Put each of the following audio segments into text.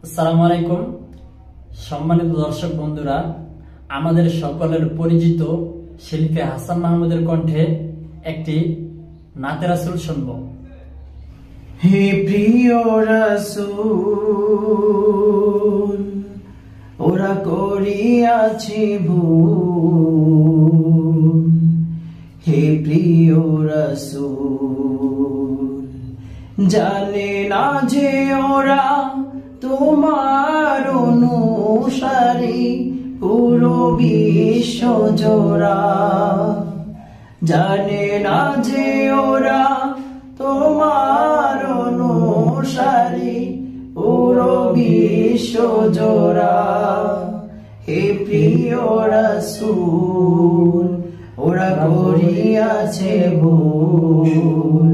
আসসালামু আলাইকুম সম্মানিত দর্শক বন্ধুরা, আমাদের সকলের পরিচিত শিল্পী হাসান মাহমুদের কণ্ঠে একটি নাতে রাসূল শুনবো। হে প্রিয় রাসূল, ওরা করিয়াছে ভুল। হে প্রিয় রাসূল, জানে না যে ওরা তোমার অনুসারী পুরো বিশ্ব জোড়া। জানে না যে ওরা তোমার অনুসারী পুরো বিশ্ব জোড়া। হে প্রিয় রাসূল, ওরা করিয়াছে ভুল।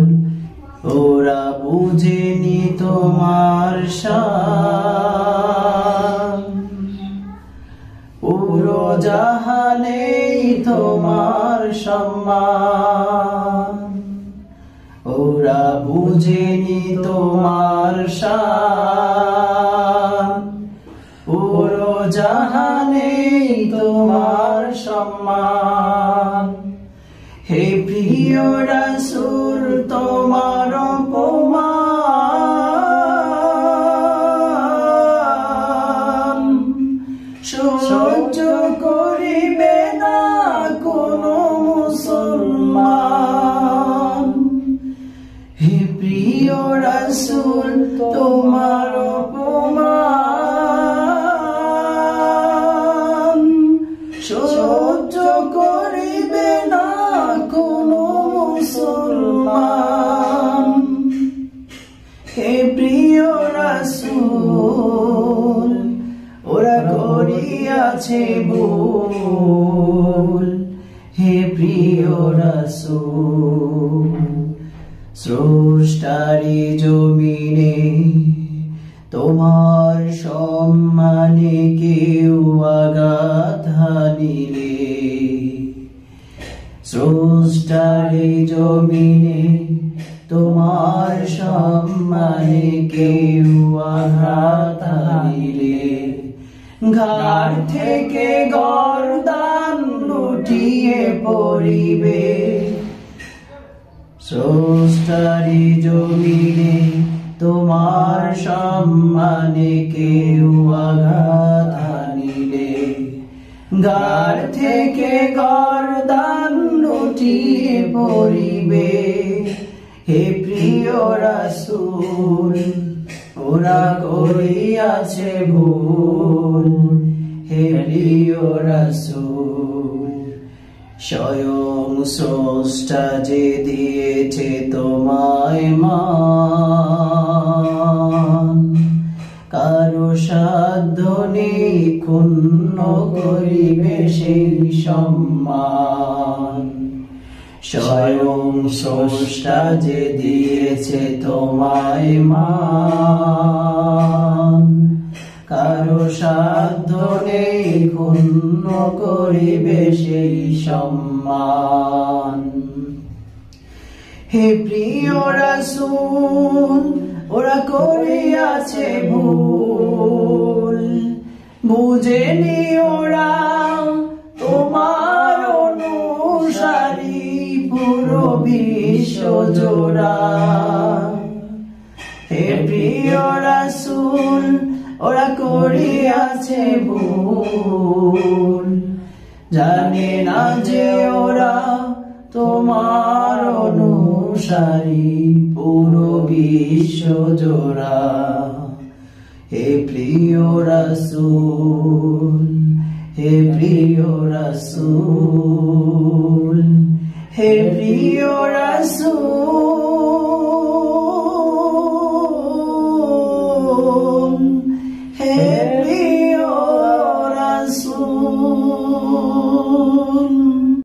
ওরা বুঝেনি তোমার শান, পুরো জাহানেই তোমার সম্মান। ওরা বুঝেনি তোমার শান, পুরো জাহানেই তোমার সম্মান। হে প্রিয় রাসূল, তোমার অপমান সহ্য করিবে না কোনো মুসলমান। হে প্রিয় রাসূল, তোমার অপমান সহ্য করিবে না কোনো মুসলমান। হে প্রিয় রাসূল, ওরা করিয়াছে ভুল। হে প্রিয় রাসূল, স্রষ্টারি জমিনে তোমার সম্মানে কেউ আঘাত হানিলে। স্রষ্টারি জমিনে তোমার সম্মানে কেউ আঘাত হানিলে। ঘাড় থেকে গর্দান লুটিয়ে পড়িবে। স্রষ্টারি জমিনে তোমার সম্মানে কেউ আঘাত হানিলে। ঘাড় থেকে গর্দান লুটিয়ে পড়িবে। হে প্রিয় রাসূল, ওরা করিয়াছে ভুল। হে প্রিয় রাসূল, স্বয়ং স্রষ্টা যে দিয়েছে তোমায় মান, কারো সাধ্য নেই ক্ষুণ্ণ করিবে সেই সম্মান। স্বয়ং স্রষ্টা যে দিয়েছে তোমায় মান, কারো সাধ্য নেই ক্ষুণ্ণ করিবে সেই সম্মান। হে প্রিয় রাসূল, ওরা করিয়াছে ভুল। বুঝেনি ওরা তোমার অনুসারী পুরো বিশ্ব জোড়া। হে প্রিয় রাসূল, ওরা করিয়াছে ভুল। জানে না যে ওরা তোমার অনুসারী পুরো বিশ্ব জোড়া। হে প্রিয় রাসূল, হে প্রিয় রাসূল, হে প্রিয় রাসূল।